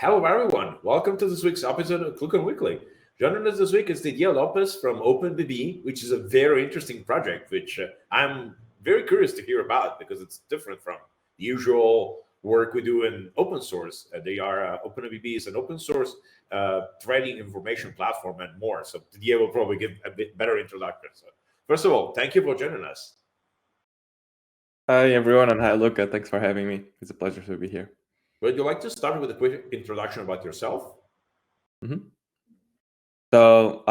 Hello, everyone. Welcome to this week's episode of ClueCon Weekly. Joining us this week is Didier Lopes from OpenBB, which is a very interesting project, which I'm very curious to hear about because it's different from the usual work we do in open source. OpenBB is an open source threading information platform and more. So Didier will probably give a bit better introduction. So first of all, thank you for joining us. Hi everyone, and hi Luca. Thanks for having me. It's a pleasure to be here. Would you like to start with a quick introduction about yourself? hmm So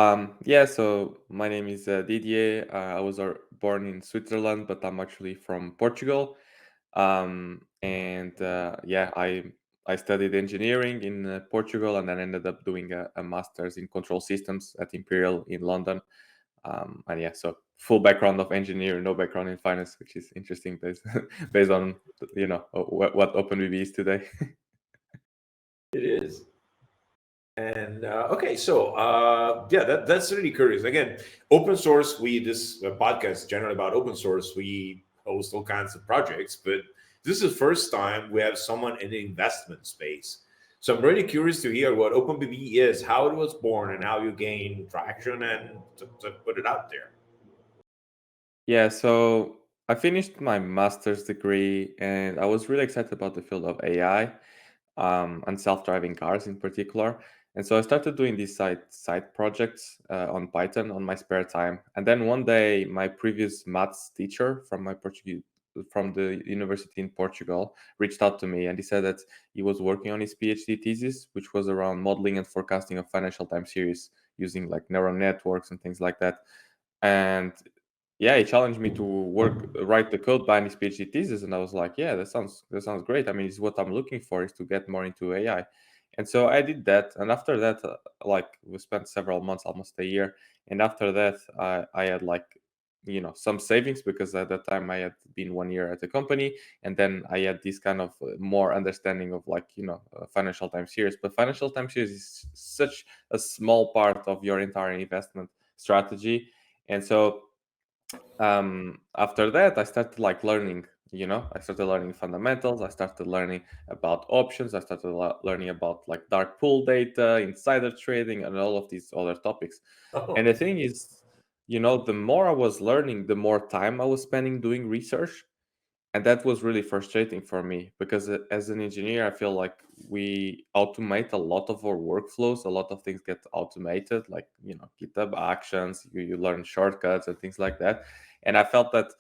my name is Didier. I was born in Switzerland, but I'm actually from Portugal. I studied engineering in Portugal, and then ended up doing a master's in control systems at Imperial in London. So full background of engineering, no background in finance, which is interesting based on what OpenVB is today. It is. And okay, so that's really curious. Again, open source. This podcast is generally about open source. We host all kinds of projects, but this is the first time we have someone in the investment space. So I'm really curious to hear what OpenBB is, how it was born, and how you gain traction and to put it out there. Yeah, so I finished my master's degree and I was really excited about the field of AI, and self-driving cars in particular. And so I started doing these side projects on Python on my spare time. And then one day, my previous maths teacher from the university in Portugal reached out to me, and he said that he was working on his PhD thesis, which was around modeling and forecasting of financial time series using like neural networks and things like that. And yeah, he challenged me to write the code behind his PhD thesis, and I was like, yeah, that sounds great. I mean, it's what I'm looking for, is to get more into AI. And so I did that, and after that, like, we spent several months, almost a year, and after that, I had, like, some savings, because at that time I had been 1 year at the company, and then I had this kind of more understanding of, like, financial time series. But financial time series is such a small part of your entire investment strategy. And so after that, I started, like, learning. I started learning fundamentals. I started learning about options. I started learning about, like, dark pool data, insider trading, and all of these other topics. And Oh, the thing is, the more I was learning, the more time I was spending doing research. And that was really frustrating for me, because as an engineer, I feel like we automate a lot of our workflows. A lot of things get automated, like, GitHub actions. You learn shortcuts and things like that. And I felt that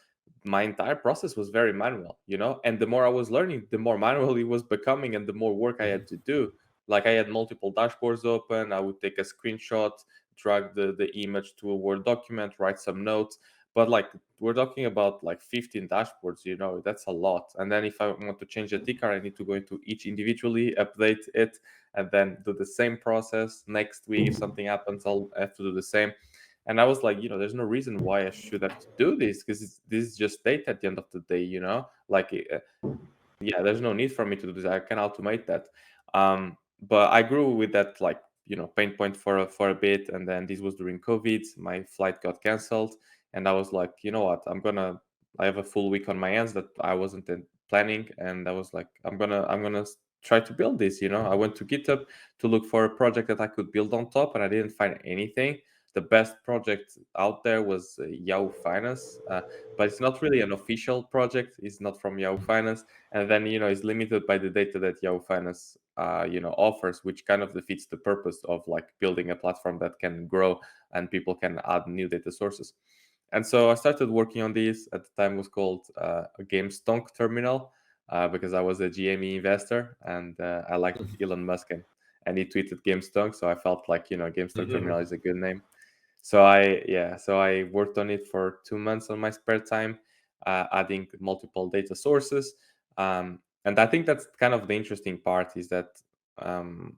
my entire process was very manual, and the more I was learning, the more manual it was becoming, and the more work I had to do. Like, I had multiple dashboards open. I would take a screenshot, drag the image to a Word document, write some notes. But, like, we're talking about like 15 dashboards. That's a lot. And then if I want to change a ticker, I need to go into each individually, update it, and then do the same process next week. If something happens, I'll have to do the same. And I was like, there's no reason why I should have to do this, because this is just data at the end of the day. Like, yeah, there's no need for me to do this. I can automate that. But I grew with that, like, pain point for a bit. And then this was during COVID. My flight got canceled, and I was like, you know what, I have a full week on my hands that I wasn't planning. And I was like, I'm gonna try to build this. I went to GitHub to look for a project that I could build on top, and I didn't find anything. The best project out there was Yahoo Finance, but it's not really an official project. It's not from Yahoo Finance. And then, it's limited by the data that Yahoo Finance offers, which kind of defeats the purpose of, like, building a platform that can grow and people can add new data sources. And so I started working on this. At the time, it was called a GameStonk terminal, because I was a GME investor, and I liked Elon Musk, and he tweeted GameStonk, so I felt like, GameStonk terminal is a good name. So I worked on it for 2 months on my spare time, adding multiple data sources. And I think that's kind of the interesting part, is that um,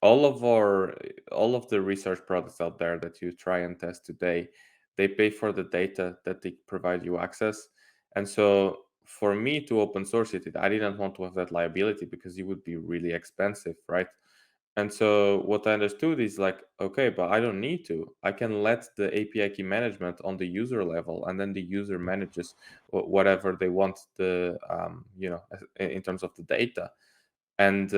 all of our all of the research products out there that you try and test today, they pay for the data that they provide you access. And so for me to open source it, I didn't want to have that liability, because it would be really expensive, right? And so what I understood is, like, okay, but I don't need to. I can let the API key management on the user level, and then the user manages whatever they want, in terms of the data. And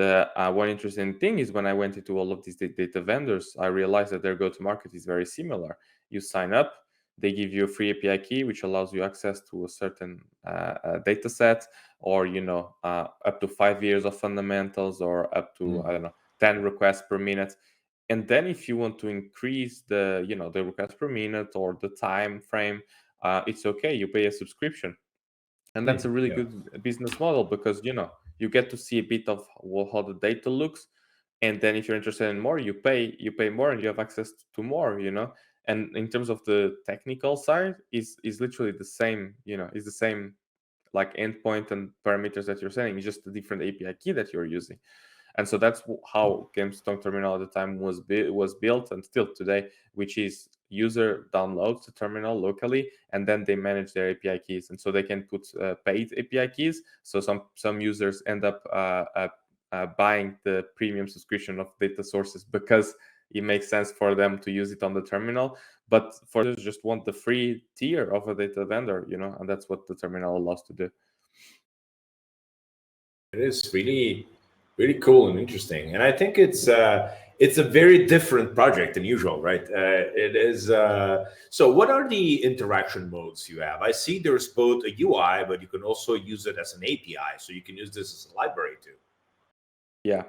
one interesting thing is when I went into all of these data vendors, I realized that their go-to-market is very similar. You sign up, they give you a free API key, which allows you access to a certain data set, or up to 5 years of fundamentals, or up to, I don't know, 10 requests per minute. And then if you want to increase the requests per minute or the time frame, it's okay. You pay a subscription, and that's a really Yeah. good business model, because you get to see a bit of how the data looks, and then if you're interested in more, you pay more, and you have access to more. And in terms of the technical side, is literally the same. Is the same, like, endpoint and parameters that you're setting. It's just a different API key that you're using. And so that's how GameStone Terminal at the time was built, and still today, which is user downloads the terminal locally, and then they manage their API keys, and so they can put paid API keys. So some users end up buying the premium subscription of data sources because it makes sense for them to use it on the terminal. But for others, just want the free tier of a data vendor, and that's what the terminal allows to do. It is really, really cool and interesting, and I think it's a very different project than usual, right? It is. So, what are the interaction modes you have? I see there's both a UI, but you can also use it as an API, so you can use this as a library too. Yeah.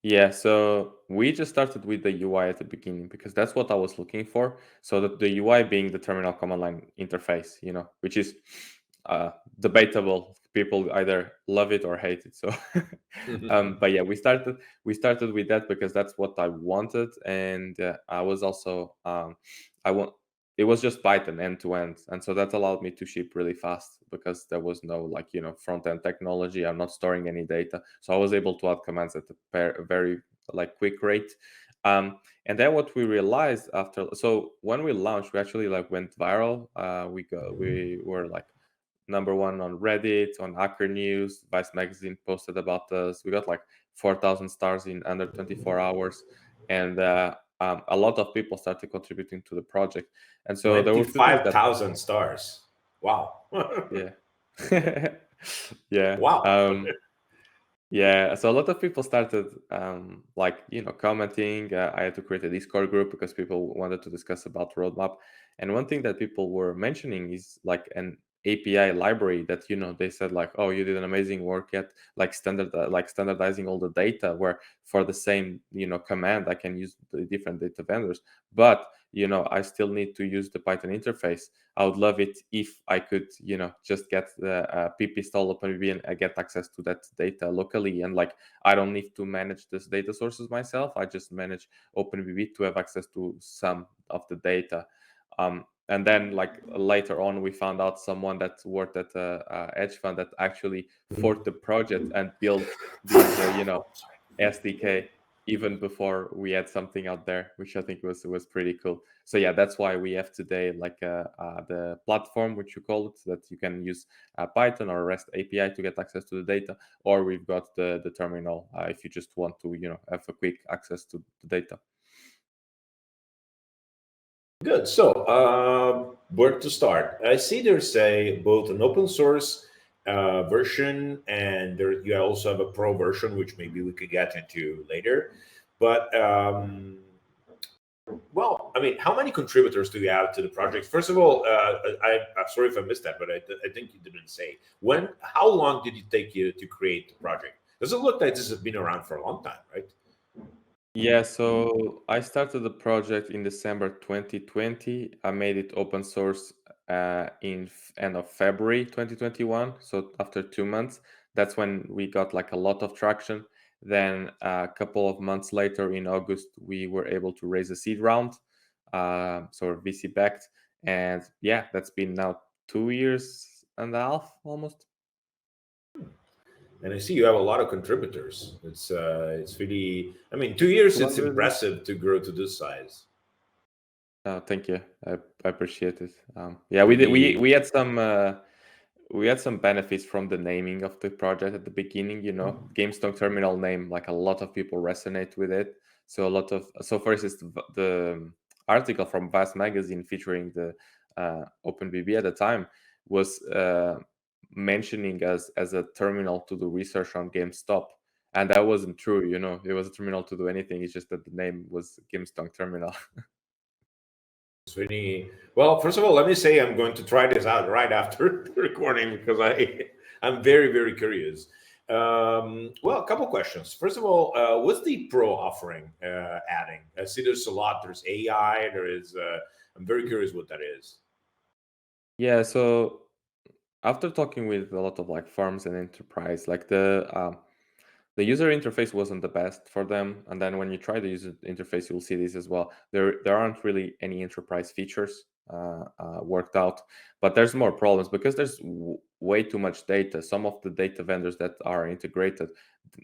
Yeah. So we just started with the UI at the beginning because that's what I was looking for. So the UI being the terminal command line interface, which is debatable. People either love it or hate it. So, but yeah, we started with that because that's what I wanted, and I was also I want it was just Python end to end, and so that allowed me to ship really fast because there was no, like, front end technology. I'm not storing any data, so I was able to add commands at a very, like, quick rate. And then what we realized after, so when we launched, we actually, like, went viral. We were, like, number one on Reddit, on Hacker News. Vice Magazine posted about us. We got like 4,000 stars in under 24 hours, and a lot of people started contributing to the project. And so there were two things Twenty-five that, thousand stars. Wow. yeah, yeah. Wow. Yeah, so a lot of people started, like, commenting. I had to create a Discord group because people wanted to discuss about roadmap. And one thing that people were mentioning is, like, an API library that, they said, like, oh, you did an amazing work at, like, standardizing all the data, where for the same, command I can use the different data vendors, but I still need to use the Python interface. I would love it if I could, just get the pip install OpenVB and I get access to that data locally. And, like, I don't need to manage this data sources myself. I just manage OpenVB to have access to some of the data. And then, like, later on, we found out someone that worked at a hedge fund that actually forked the project and built this, SDK even before we had something out there, which I think was pretty cool. So yeah, that's why we have today, like, the platform, which you call it, that you can use Python or REST API to get access to the data, or we've got the terminal if you just want to have a quick access to the data. Good. So, where to start? I see there's both an open source version, and there you also have a pro version, which maybe we could get into later. But well, I mean, how many contributors do you have to the project? First of all, I'm sorry if I missed that, but I think you didn't say when. How long did it take you to create the project? Does it look like this has been around for a long time, right? Yeah, so I started the project in December 2020. I made it open source in end of February 2021. So after 2 months, that's when we got, like, a lot of traction. Then a couple of months later, in August, we were able to raise a seed round, so we're VC backed, and yeah, that's been now 2 years and a half almost. And I see you have a lot of contributors. It's really, I mean, 2 years. It's 200. impressive to grow to this size. Thank you. I appreciate it. Yeah, we did. We Really. we had some. We had some benefits from the naming of the project at the beginning. GameStone Terminal name, like, a lot of people resonate with it. So for instance, the article from Vast Magazine featuring the OpenVB at the time was mentioning us as a terminal to do research on GameStop. And that wasn't true, it was a terminal to do anything. It's just that the name was Gimstone Terminal. It's really well. First of all, let me say I'm going to try this out right after the recording because I'm very very curious. Well, a couple questions. First of all, what's the Pro offering adding? I see there's a lot. There's AI. There is. I'm very curious what that is. Yeah, so after talking with a lot of like firms and enterprise, like the user interface wasn't the best for them. And then when you try the user interface, you'll see this as well. There aren't really any enterprise features worked out, but there's more problems because there's way too much data. Some of the data vendors that are integrated,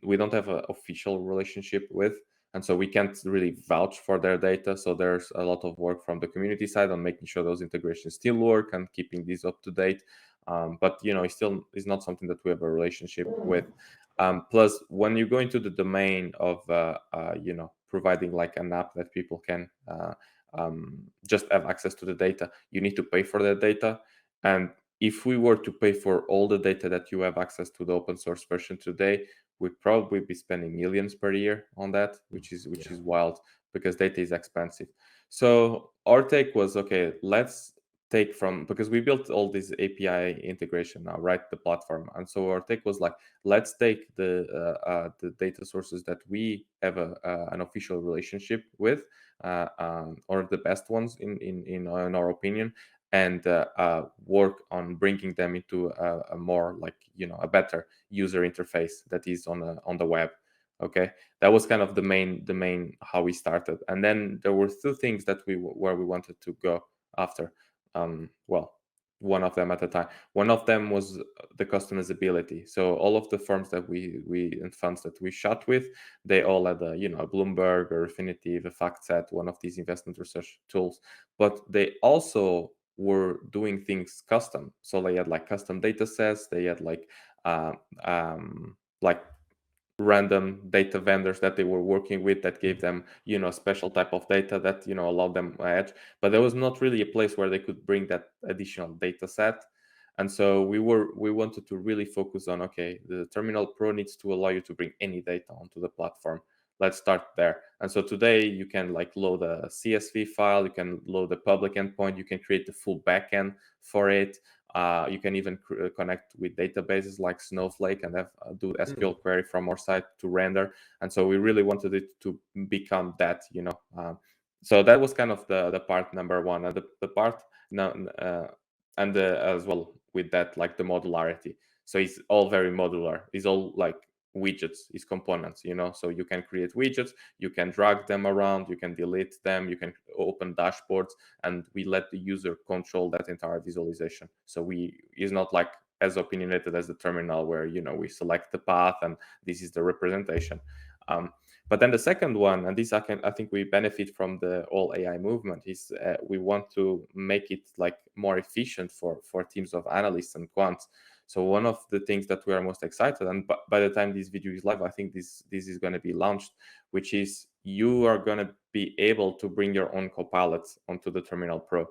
we don't have an official relationship with, and so we can't really vouch for their data. So there's a lot of work from the community side on making sure those integrations still work and keeping these up to date. But it still is not something that we have a relationship with. Plus, when you go into the domain of providing like an app that people can just have access to the data, you need to pay for that data. And if we were to pay for all the data that you have access to the open source version today, we'd probably be spending millions per year on that, which is Yeah. wild because data is expensive. So our take was, okay, let's take from, because we built all this API integration now, right? The platform. And so our take was like, let's take the data sources that we have an official relationship with, or the best ones in our opinion, and work on bringing them into a more like a better user interface that is on the web. Okay, that was kind of the main how we started. And then there were two things that where we wanted to go after. Well, one of them at a time. One of them was the customizability. So all of the firms that we and funds that we shot with, they all had a Bloomberg or Refinitiv, a FactSet, one of these investment research tools, but they also were doing things custom. So they had like custom data sets. They had like random data vendors that they were working with that gave them special type of data that allowed them edge, but there was not really a place where they could bring that additional data set. And so we wanted to really focus on, okay, the Terminal Pro needs to allow you to bring any data onto the platform. Let's start there. And so today you can like load a CSV file, you can load a public endpoint, you can create the full backend for it. You can even connect with databases like Snowflake and do SQL query from our side to render. And so we really wanted it to become that, so that was kind of the part number one. And the part now, and as well with that, like the modularity. So it's all very modular. It's all like widgets, it's components, so you can create widgets, you can drag them around, you can delete them, you can open dashboards, and we let the user control that entire visualization. So we is not like as opinionated as the terminal where we select the path and this is the representation. But then the second one, and this I think we benefit from the all AI movement, is we want to make it like more efficient for teams of analysts and quants. So one of the things that we are most excited, and by the time this video is live, I think this is going to be launched, which is you are going to be able to bring your own copilots onto the Terminal Pro.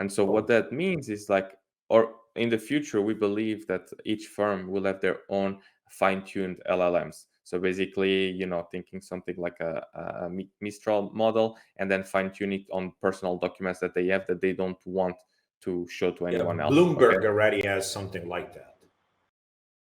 And so what that means is like, or in the future, we believe that each firm will have their own fine-tuned LLMs. So basically, thinking something like a Mistral model, and then fine-tune it on personal documents that they have that they don't want to show to Yeah, anyone else. Okay. Bloomberg already has something like that.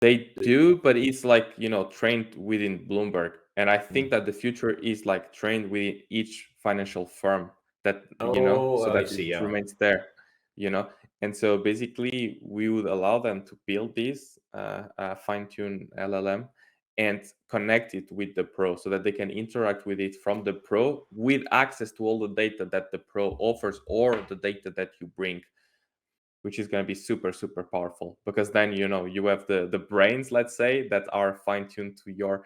They do, but it's like, trained within Bloomberg. And I think that the future is like trained within each financial firm that, Oh, so I that it see. Yeah. remains there, you know. And so basically, we would allow them to build this fine-tuned LLM and connect it with the Pro so that they can interact with it from the Pro with access to all the data that the Pro offers or the data that you bring, which is going to be super super powerful, because then you have the brains, let's say, that are fine-tuned to your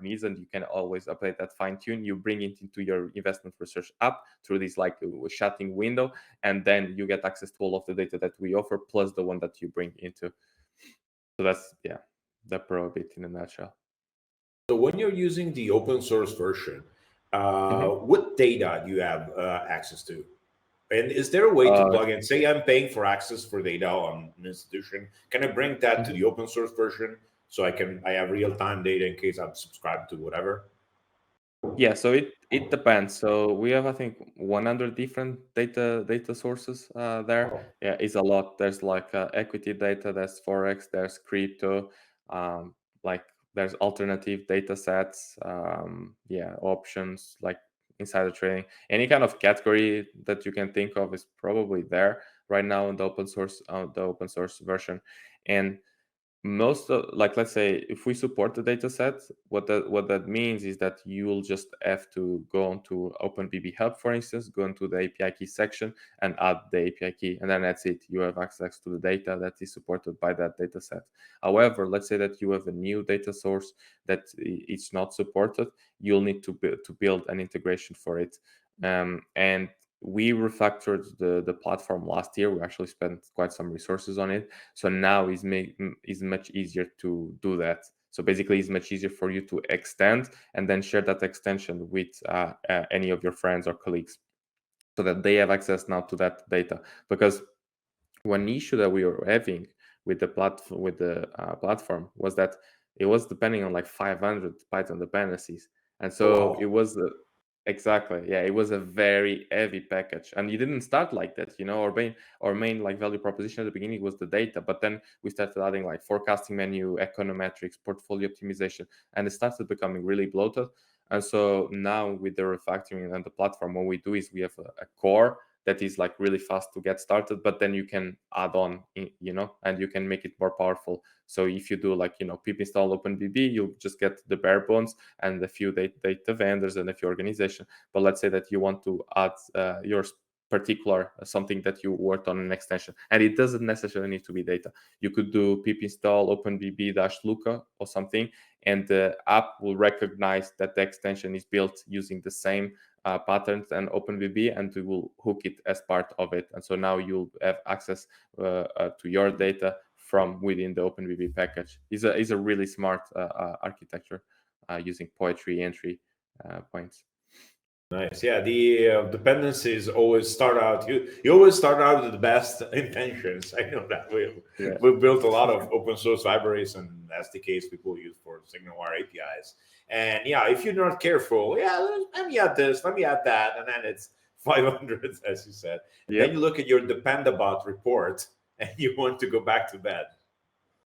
needs, and you can always update that fine-tune. You bring it into your investment research app through this like chatting window, and then you get access to all of the data that we offer plus the one that you bring into. So that's the Pro bit in a nutshell. So when you're using the open source version, Mhm. what data do you have access to? And is there a way to uh, plug in? Say I'm paying for access for data on an institution. Can I bring that to mhm. the open source version? so I have real time data in case I'm subscribed to whatever. Yeah, so it depends. So we have, I think, 100 different data sources there. Oh, Yeah, it's a lot. There's like equity data, there's forex, there's crypto, um, like there's alternative data sets, yeah, options like insider trading. Any kind of category that you can think of is probably there right now in the open source version. And most of, like, let's say if we support the data set, what that means is that you will just have to go onto OpenBB Hub, for instance, go into the API key section and add the API key, and then that's it. You have access to the data that is supported by that data set. However, let's say that you have a new data source that it's not supported, you'll need to build an integration for it. And we refactored the platform last year. We actually spent quite some resources on it, so now is much easier to do that. So basically, it's much easier for you to extend and then share that extension with any of your friends or colleagues, so that they have access now to that data. Because one issue that we were having with the platform was that it was depending on like 500 Python dependencies, and oh so it wow. was exactly, yeah, it was a very heavy package. And you didn't start like that, our main like value proposition at the beginning was the data, but then we started adding like forecasting menu, econometrics, portfolio optimization, and it started becoming really bloated. And so now with the refactoring and the platform, what we do is we have a core that is like really fast to get started, but then you can add on, and you can make it more powerful. So if you do like, pip install OpenBB, you'll just get the bare bones and a few data vendors and a few organization. But let's say that you want to add your particular something that you worked on an extension, and it doesn't necessarily need to be data. You could do pip install openbb -luca or something, and the app will recognize that the extension is built using the same patterns and OpenBB, and we will hook it as part of it. And so now you'll have access to your data from within the OpenBB package. Is a really smart architecture using poetry entry points. Nice. Yeah, the dependencies always start out. You always start out with the best intentions. I know that Yeah. we've built a lot of open source libraries and SDKs people use for SignalWire APIs. And yeah, if you're not careful, yeah, let me add this, let me add that, and then it's 500, as you said. And then you Yep. look at your Dependabot report, and you want to go back to bed.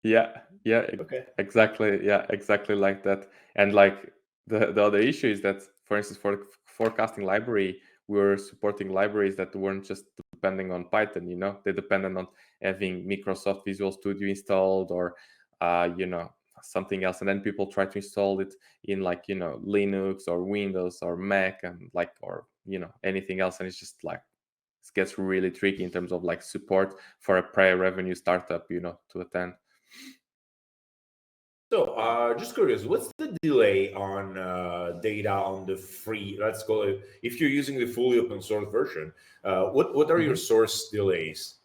Yeah, yeah, Okay. exactly. Yeah, exactly like that. And like the other issue is that, for instance, for the forecasting library, we were supporting libraries that weren't just depending on Python. They depended on having Microsoft Visual Studio installed, or something else. And then people try to install it in like Linux or Windows or Mac, and like, or anything else, and it's just like it gets really tricky in terms of like support for a pre-revenue startup, to attend. So, just curious, what's the delay on data on the free? Let's call it, if you're using the fully open source version. What are your Mhm. source delays?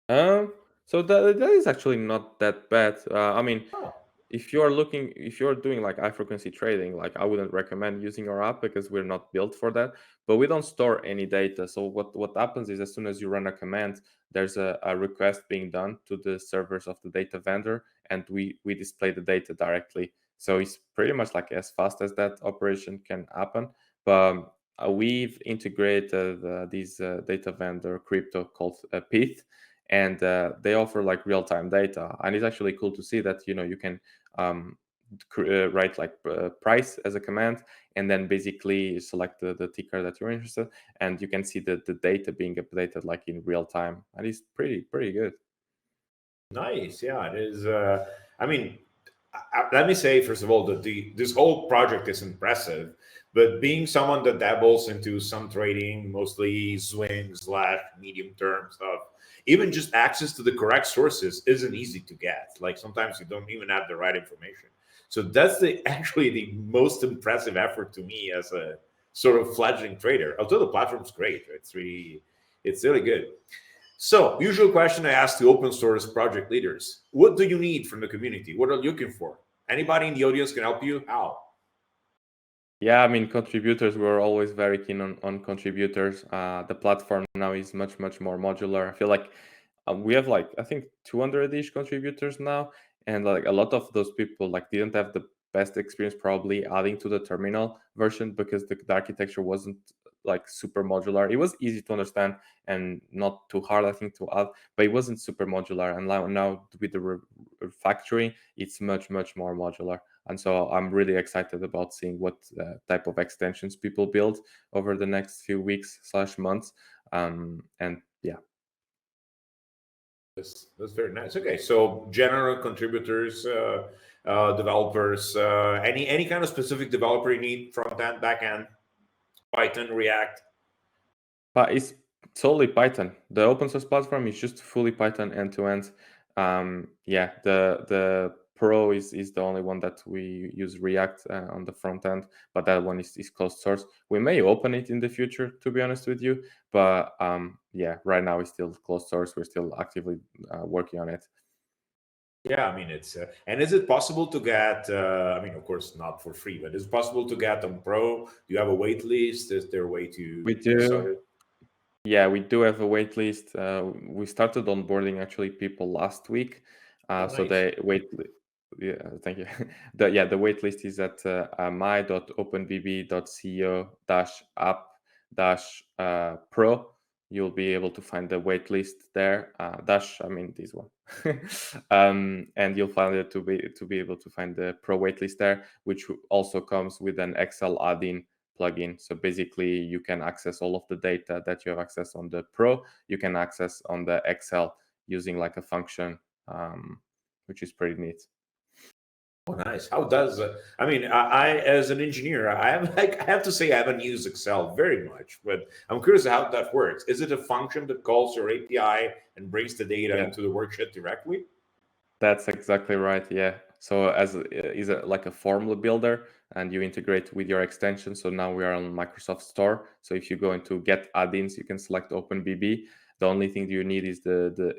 Um, so that is actually not that bad. I mean, Oh, if you're doing like high frequency trading, like I wouldn't recommend using our app because we're not built for that. But we don't store any data. So what happens is, as soon as you run a command, there's a request being done to the servers of the data vendor, and we display the data directly. So it's pretty much like as fast as that operation can happen. But we've integrated these data vendor crypto called Pith, and they offer like real-time data, and it's actually cool to see that you can um, write like price as a command, and then basically select the ticker that you're interested, and you can see the data being updated like in real time, and it's pretty good. nice. Yeah, it is. I mean, let me say first of all that this whole project is impressive, but being someone that dabbles into some trading, mostly swing slash medium term stuff, even just access to the correct sources isn't easy to get. Like sometimes you don't even have the right information. So that's the actually the most impressive effort to me as a sort of fledgling trader. Although the platform's great, it's really good. So, usual question I ask the open source project leaders: what do you need from the community? What are you looking for? Anybody in the audience can help you? How? Yeah, I mean, contributors, we're always very keen on contributors. The platform now is much more modular. I feel like we have like, I think, 200-ish contributors now, and like a lot of those people like didn't have the best experience probably adding to the terminal version because the architecture wasn't like super modular. It was easy to understand and not too hard, I think, to add, but it wasn't super modular. And now with the refactoring, it's much more modular. And so I'm really excited about seeing what type of extensions people build over the next few weeks/months. And yeah. That's very nice. Okay, so general contributors, developers, any kind of specific developer you need, front end, back end, Python, React. But it's solely Python. The open source platform is just fully Python end to end. Yeah, the Pro is the only one that we use React on the front end, but that one is closed source. We may open it in the future, to be honest with you, but yeah, right now it's still closed source. We're still actively working on it. Yeah, I mean it's and is it possible to get? I mean, of course, not for free, but is it possible to get on Pro? Do you have a wait list? Is there a way to We get do. started? Yeah, we do have a wait list. We started onboarding actually people last week. Oh, So nice. the yeah, thank you. The wait list is at my.openbb.co-app-pro. You'll be able to find the wait list there. I mean this one. And you'll find it to be able to find the pro wait list there, which also comes with an Excel add-in plugin. So basically, you can access all of the data that you have access on the Pro. You can access on the Excel using like a function, which is pretty neat. Oh, nice. How does I mean, I as an engineer, I have like I have to say I haven't used Excel very much, but I'm curious how that works. Is it a function that calls your API and brings the data Yeah. into the worksheet directly? That's exactly right. Yeah. So as is a, like a formula builder, and you integrate with your extension. So now we are on Microsoft Store. So if you go into Get Add-ins, you can select OpenBB. The only thing you need is the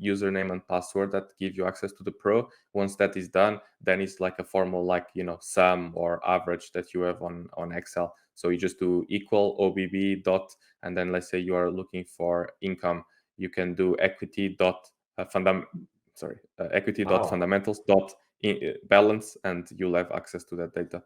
username and password that give you access to the Pro. Once that is done, then it's like a formula, like sum or average that you have on Excel. So you just do equal OBB dot, and then let's say you are looking for income, you can do equity dot equity dot Wow. fundamentals dot balance, and you'll have access to that data.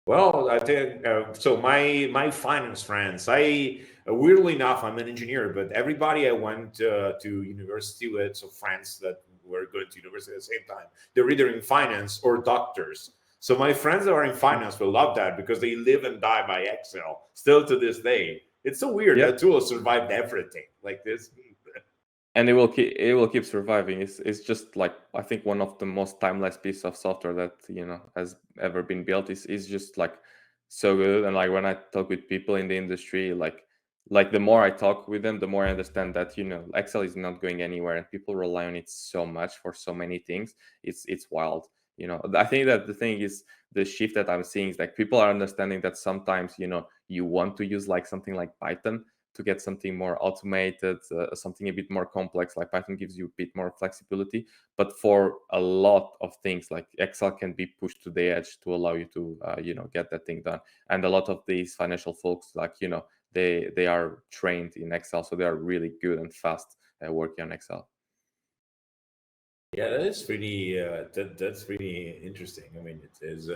Well, I think so. My finance friends, I weirdly enough, I'm an engineer, but everybody I went to university with, so friends that were going to university at the same time, they're either in finance or doctors. So my friends that are in finance will love that because they live and die by Excel still to this day. It's so weird Yeah, that tool has survived everything like this. and it will keep surviving. It's just like, I think, one of the most timeless piece of software that has ever been built. Is just like so good. And like when I talk with people in the industry, like the more I talk with them, the more I understand that Excel is not going anywhere, and people rely on it so much for so many things. It's wild. I think that the thing is, the shift that I'm seeing is like people are understanding that sometimes you want to use like something like Python to get something more automated, something a bit more complex. Like Python gives you a bit more flexibility, but for a lot of things, like Excel can be pushed to the edge to allow you to, get that thing done. And a lot of these financial folks, like they are trained in Excel, so they are really good and fast at working on Excel. Yeah, that is pretty. That's pretty interesting. I mean, it is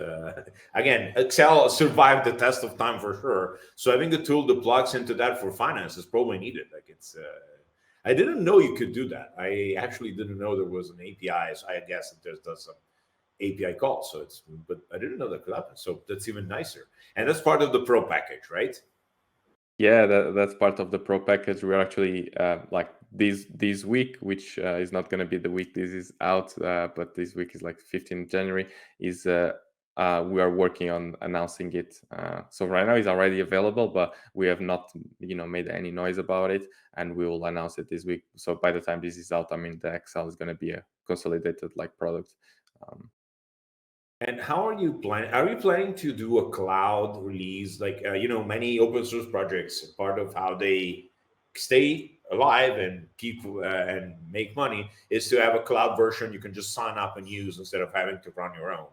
again, Excel survived the test of time for sure. So having a tool that plugs into that for finance is probably needed. Like it's. I didn't know you could do that. I actually didn't know there was an API. So I guess it just does some API calls. So it's. But I didn't know that could happen. So that's even nicer. And that's part of the pro package, right? Yeah, that's part of the pro package. We're actually like this week, which is not going to be the week this is out, but this week is like 15th January. Is We are working on announcing it. So right now it's already available, but we have not made any noise about it, and we will announce it this week. So by the time this is out, I mean the Excel is going to be a consolidated like product. And how are you planning? Are you planning to do a cloud release? Like, many open source projects, part of how they stay alive and keep and make money is to have a cloud version you can just sign up and use instead of having to run your own.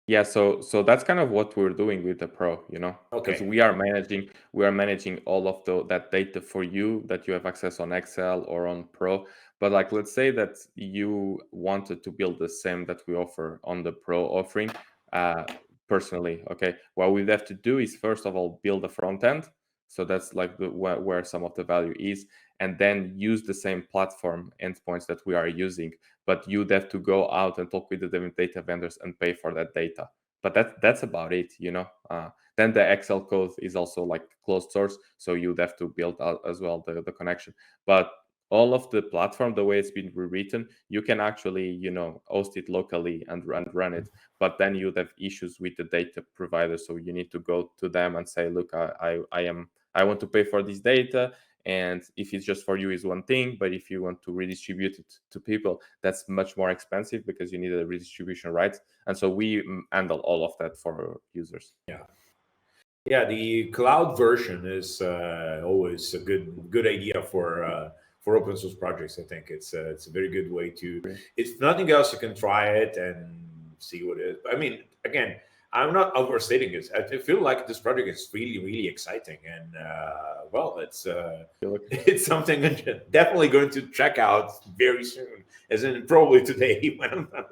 Yeah, so that's kind of what we're doing with the Pro, because Okay. we are managing all of that data for you that you have access on Excel or on Pro. But like, let's say that you wanted to build the same that we offer on the Pro offering, uh, personally. Okay, what we'd have to do is first of all build a front end. So that's like where some of the value is, and then use the same platform endpoints that we are using, but you'd have to go out and talk with the different data vendors and pay for that data. But that's about it. Then the Excel code is also like closed source, so you'd have to build out as well the connection. But all of the platform, the way it's been rewritten, you can actually host it locally and run it. But then you'd have issues with the data provider, so you need to go to them and say, look, I want to pay for this data, and if it's just for you is one thing, but if you want to redistribute it to people, that's much more expensive because you need a redistribution rights. And so we handle all of that for users. Yeah. Yeah, the cloud version is always a good idea for open source projects. I think it's a very good way to. If nothing else, you can try it and see what it is. I mean, again, I'm not overstating it. I feel like this project is really exciting, and well, it's it's something I'm definitely going to check out very soon, as in probably today when I'm done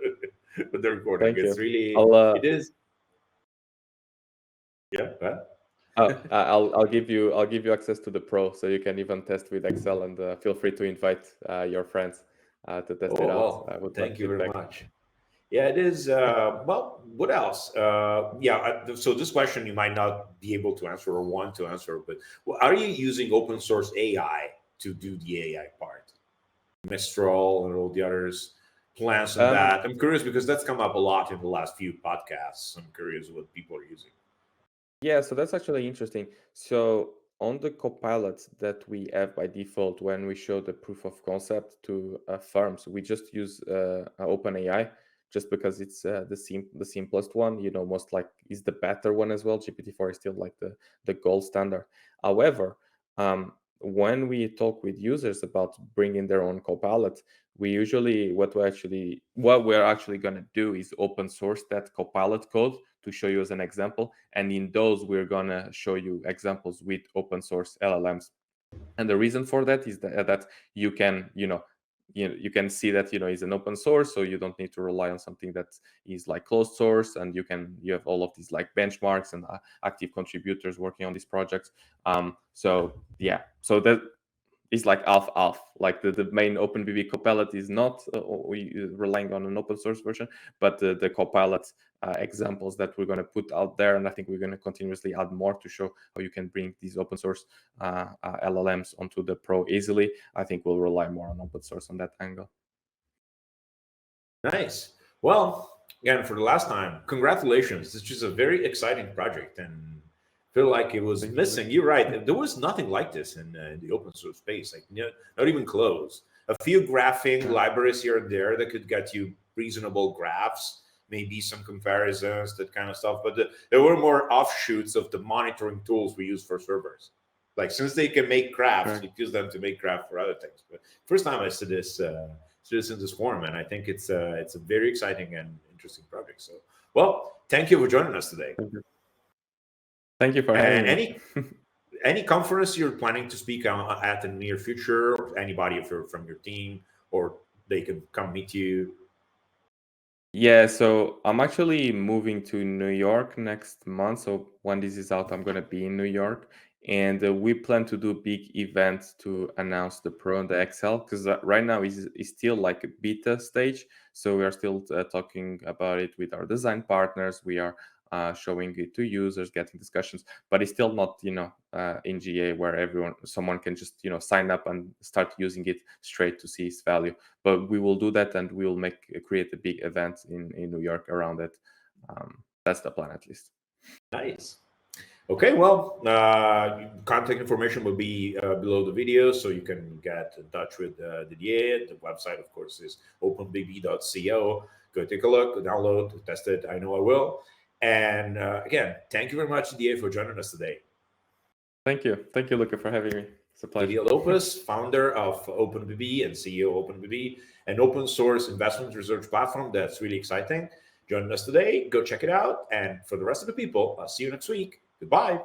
with the recording. Thank It's you. really I'll it is. Yeah. I'll give you access to the Pro, so you can even test with Excel, and feel free to invite your friends to test it Oh, out. well, I would love thank you very feedback. much. Yeah, it is. Well, what else? Yeah, so this question you might not be able to answer or want to answer, but well, are you using open source AI to do the AI part? Mistral and all the others, plans on Um, that? I'm curious because that's come up a lot in the last few podcasts. I'm curious what people are using. Yeah, so that's actually interesting. So on the copilots that we have by default, when we show the proof of concept to firms, we just use OpenAI just because it's the simplest one. Most like is the better one as well. GPT-4 is still like the gold standard. However, when we talk with users about bringing their own copilot, we usually what we're actually going to do is open source that copilot code to show you as an example, and in those we're going to show you examples with open source LLMs. And the reason for that is that you can you can see that it's an open source, so you don't need to rely on something that is like closed source, and you have all of these like benchmarks and active contributors working on these projects. So yeah, so that is like half. Like the main OpenBB Copilot is not relying on an open source version, but the Copilot examples that we're going to put out there, and I think we're going to continuously add more to show how you can bring these open source LLMs onto the Pro easily. I think we'll rely more on open source on that angle. Nice. Well, again, for the last time, congratulations. This is a very exciting project, and feel like it was Thank you. missing. You're right. There was nothing like this in the open source space, like not even close. A few graphing Yeah. libraries here and there that could get you reasonable graphs, maybe some comparisons, that kind of stuff. But there were more offshoots of the monitoring tools we use for servers. Like since they can make graphs, Right. we use them to make graphs for other things. But first time I see this. In this form, and I think it's a very exciting and interesting project. So, well, thank you for joining us today. Thank you for And having me. any conference you're planning to speak at in the near future, or anybody if you're from your team, or they can come meet you. Yeah, so I'm actually moving to New York next month. So when this is out, I'm gonna be in New York, and we plan to do big events to announce the Pro and the XL because right now is still like a beta stage. So we are still talking about it with our design partners. We are showing it to users, getting discussions, but it's still not in GA where someone can just sign up and start using it straight to see its value. But we will do that, and we will create a big event in New York around it. That's the plan, at least. Nice. Okay, well, contact information will be below the video, so you can get in touch with Didier. The website, of course, is openbb.co. Go take a look, go download, test it. I know I will. And again, thank you very much, Didier, for joining us today. Thank you, Luca, for having me. It's a pleasure. Didier Lopes, founder of OpenBB and CEO of OpenBB, an open source investment research platform that's really exciting. joining us today. Go check it out. And for the rest of the people, I'll see you next week. Goodbye.